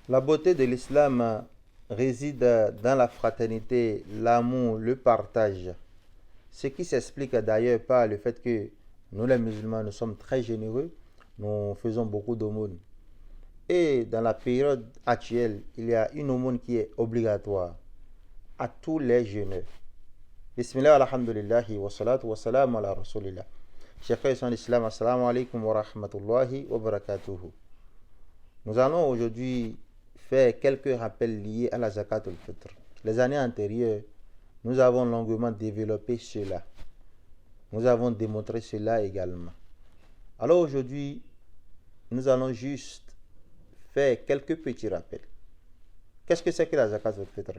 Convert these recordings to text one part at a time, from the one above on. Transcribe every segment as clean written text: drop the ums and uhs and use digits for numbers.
La beauté de l'islam réside dans la fraternité, l'amour, le partage. Ce qui s'explique d'ailleurs par le fait que nous les musulmans, nous sommes très généreux, nous faisons beaucoup d'aumônes. Et dans la période actuelle, il y a une aumône qui est obligatoire à tous les jeûneurs. Bismillah, alhamdulillahi, wa salatu wa salam ala rasulillah. Chers frères en islam, assalamu alaikum wa rahmatullahi wa barakatuhu. Nous allons aujourd'hui faire quelques rappels liés à la zakat al-fitr. Les années antérieures, nous avons longuement développé cela. Nous avons démontré cela également. Alors aujourd'hui, nous allons juste faire quelques petits rappels. Qu'est-ce que c'est que la zakat al-fitr?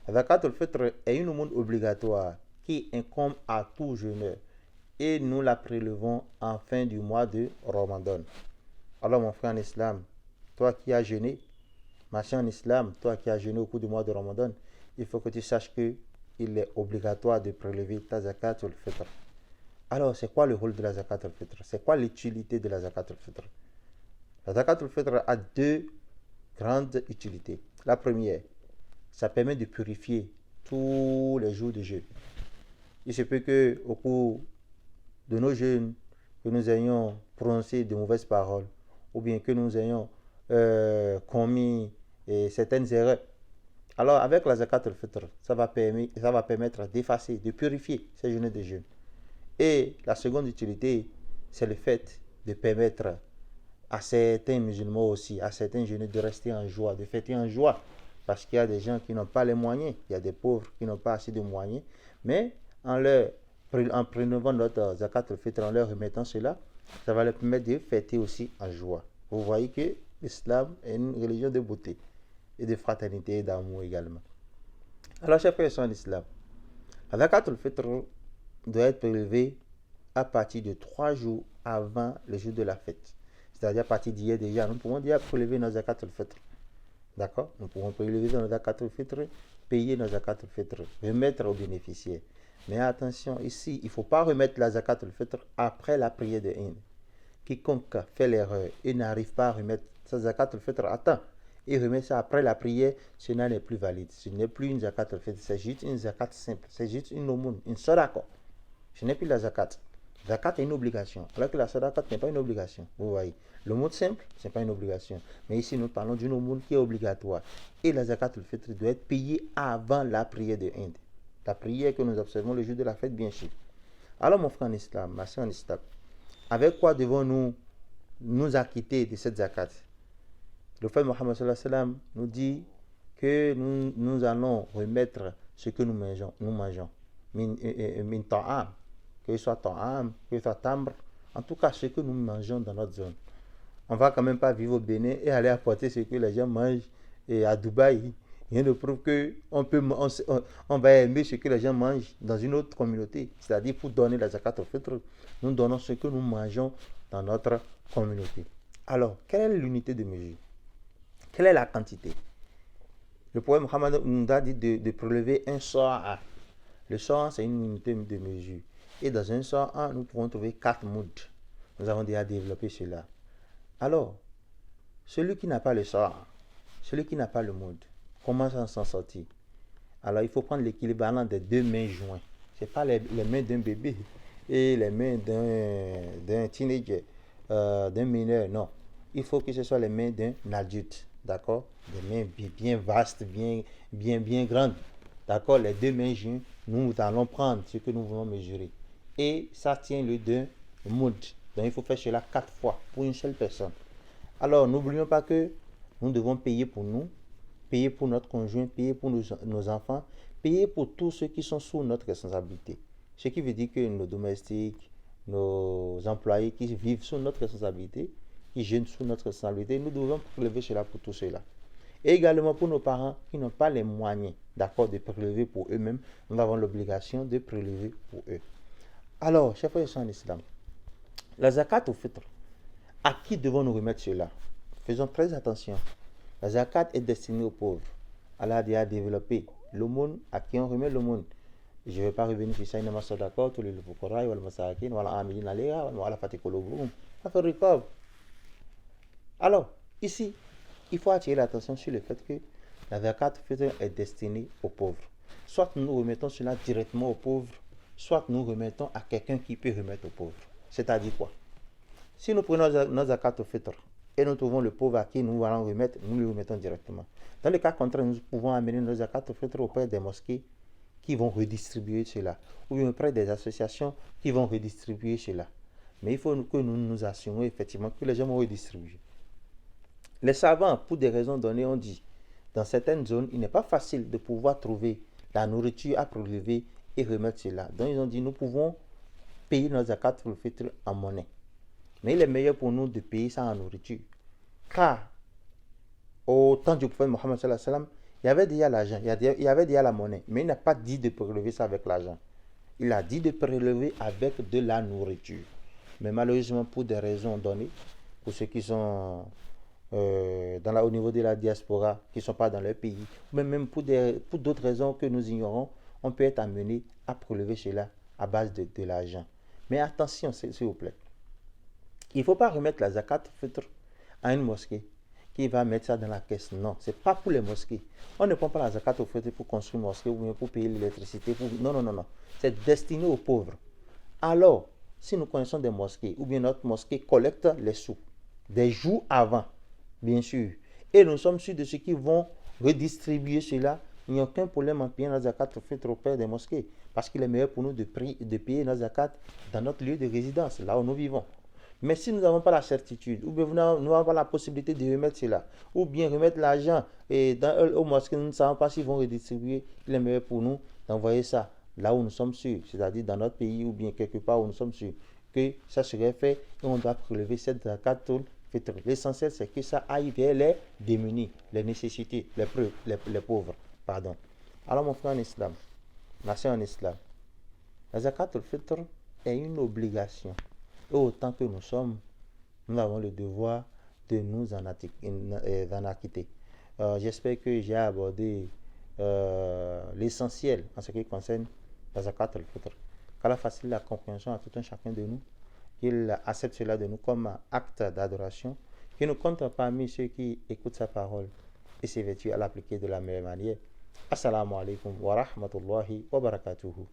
La zakat al-fitr est une aumône obligatoire qui incombe à tout jeûneur et nous la prélevons en fin du mois de Ramadan. Alors mon frère en islam, toi qui as jeûné, ma soeur en islam, toi qui as jeûné au cours du mois de Ramadan, il faut que tu saches que il est obligatoire de prélever ta zakat al-fitr. Alors, c'est quoi le rôle de la zakat al-fitr? C'est quoi l'utilité de la zakat al-fitr? La zakat al-fitr a deux grandes utilités. La première, ça permet de purifier tous les jours de jeûne. Il se peut que au cours de nos jeûnes, que nous ayons prononcé de mauvaises paroles, ou bien que nous ayons commis certaines erreurs. Alors, avec la zakat al-fitr, ça va permettre d'effacer, de purifier ces journées de jeûne. Et la seconde utilité, c'est le fait de permettre à certains musulmans aussi, à certains jeûneurs de rester en joie, de fêter en joie. Parce qu'il y a des gens qui n'ont pas les moyens, il y a des pauvres qui n'ont pas assez de moyens, mais en prélevant notre zakat al-fitr, en leur remettant cela, ça va leur permettre de fêter aussi en joie. Vous voyez que l'islam est une religion de beauté et de fraternité et d'amour également. Alors, chers frères en islam, la zakat al-fitr doit être prélevée à partir de 3 jours avant le jour de la fête. C'est-à-dire à partir d'hier déjà, nous pouvons déjà prélever nos zakat al-fitr. D'accord? Nous pouvons prélever nos zakat al-fitr, payer nos zakat al-fitr, remettre aux bénéficiaires. Mais attention, ici, il ne faut pas remettre la zakat al-fitr après la prière de Eid. Quiconque fait l'erreur et n'arrive pas à remettre sa zakat al-fitr à temps et remet ça après la prière, cela n'est plus valide. Ce n'est plus une zakat al-fitr, c'est juste une zakat simple, c'est juste une aumône, une sadaqa. Ce n'est plus la zakat. Zakat est une obligation, alors que la sadaqa n'est pas une obligation. Vous voyez, le mot simple, ce n'est pas une obligation. Mais ici, nous parlons d'une aumône qui est obligatoire. Et la zakat al-fitr doit être payée avant la prière de Inde. La prière que nous observons le jour de la fête, bien sûr. Alors, mon frère en islam, ma soeur en islam, avec quoi devons-nous nous acquitter de cette zakat? Le prophète Mohammed sallallahu alayhi wa sallam nous dit que nous allons remettre ce que nous mangeons. Min ta'am, que ce soit ta'am, que ce soit tamr, en tout cas ce que nous mangeons dans notre zone. On ne va quand même pas vivre au Bénin et aller apporter ce que les gens mangent à Dubaï. Rien ne prouve qu'on va aimer ce que les gens mangent dans une autre communauté. C'est-à-dire pour donner la zakat al-fitr, nous donnons ce que nous mangeons dans notre communauté. Alors, quelle est l'unité de mesure? Quelle est la quantité? Le prophète Mohammed nous a dit de prélever un sa'a. Le sa'a, c'est une unité de mesure. Et dans un sa'a, nous pouvons trouver 4 mouds. Nous avons déjà développé cela. Alors, celui qui n'a pas le sa'a, celui qui n'a pas le moud, comment s'en sortir? Alors, il faut prendre l'équivalent des 2 mains jointes. Ce n'est pas les mains d'un bébé et les mains d'un teenager, d'un mineur, non. Il faut que ce soit les mains d'un adulte, d'accord? Des mains bien vastes, bien grandes, d'accord? Les 2 mains jointes, nous allons prendre ce que nous voulons mesurer. Et ça tient le d'un moud. Donc, il faut faire cela 4 fois pour une seule personne. Alors, n'oublions pas que nous devons payer pour nous, payer pour notre conjoint, payer pour nos enfants, payer pour tous ceux qui sont sous notre responsabilité. Ce qui veut dire que nos domestiques, nos employés qui vivent sous notre responsabilité, qui jeûnent sous notre responsabilité, nous devons prélever cela pour tout cela. Et également pour nos parents qui n'ont pas les moyens, d'accord, de prélever pour eux-mêmes, nous avons l'obligation de prélever pour eux. Alors, chers frères et sœurs en islam, la zakat au fitr, à qui devons-nous remettre cela? Faisons très attention. La zakat est destinée aux pauvres. Allah a développé l'aumône, à qui on remet l'aumône. Je ne vais pas revenir sur ça, il n'est pas d'accord, tous les fuqara, wal masakin, wal amilin alayha, wal mu'allafati qulubuhum, fa fi riqab. Alors, ici, il faut attirer l'attention sur le fait que la zakat fitr est destinée aux pauvres. Soit nous remettons cela directement aux pauvres, soit nous remettons à quelqu'un qui peut remettre aux pauvres. C'est-à-dire quoi? Si nous prenons nos zakat au fitr et nous trouvons le pauvre à qui nous allons remettre, nous lui remettons directement. Dans le cas contraire, nous pouvons amener nos zakat au fitr auprès des mosquées qui vont redistribuer cela, ou auprès des associations qui vont redistribuer cela. Mais il faut que nous nous assurions effectivement que les gens vont redistribuer. Les savants, pour des raisons données, ont dit, dans certaines zones, il n'est pas facile de pouvoir trouver la nourriture à prélever et remettre cela. Donc ils ont dit, nous pouvons payer nos zakat pour le fitr en monnaie. Mais il est meilleur pour nous de payer ça en nourriture. Car, au temps du prophète Mohammed sallallahu alayhi wa sallam, il y avait déjà l'argent, il y avait déjà la monnaie. Mais il n'a pas dit de prélever ça avec l'argent. Il a dit de prélever avec de la nourriture. Mais malheureusement, pour des raisons données, pour ceux qui sont au niveau de la diaspora, qui ne sont pas dans leur pays, mais même pour d'autres raisons que nous ignorons, on peut être amené à prélever cela à base de l'argent. Mais attention, s'il vous plaît. Il ne faut pas remettre la zakat fitr à une mosquée qui va mettre ça dans la caisse. Non, ce n'est pas pour les mosquées. On ne prend pas la zakat fitr pour construire une mosquée ou pour payer l'électricité. Non, non, non, non. C'est destiné aux pauvres. Alors, si nous connaissons des mosquées ou bien notre mosquée collecte les sous des jours avant, bien sûr, et nous sommes sûrs de ceux qui vont redistribuer cela, il n'y a aucun problème en payant la zakat fitr auprès des mosquées parce qu'il est meilleur pour nous de payer nos zakat dans notre lieu de résidence, là où nous vivons. Mais si nous n'avons pas la certitude, ou bien nous n'avons pas la possibilité de remettre cela, ou bien remettre l'argent aux mosquées, nous ne savons pas s'ils vont redistribuer, il est meilleur pour nous d'envoyer ça là où nous sommes sûrs, c'est-à-dire dans notre pays ou bien quelque part où nous sommes sûrs que ça serait fait et on doit prélever cette zakat fitr. L'essentiel, c'est que ça aille vers les démunis, les nécessités, les pauvres. Pardon. Alors mon frère en islam, ma soeur en islam, la zakat fitr est une obligation. Et autant que nous sommes, nous avons le devoir de nous en acquitter. J'espère que j'ai abordé l'essentiel en ce qui concerne la zakat al-fitr. Qu'Allah facilite la compréhension à tout un chacun de nous, qu'il accepte cela de nous comme un acte d'adoration, qu'il nous compte parmi ceux qui écoutent sa parole et s'évertuent à l'appliquer de la meilleure manière. Assalamu alaikum wa rahmatullahi wa barakatuhu.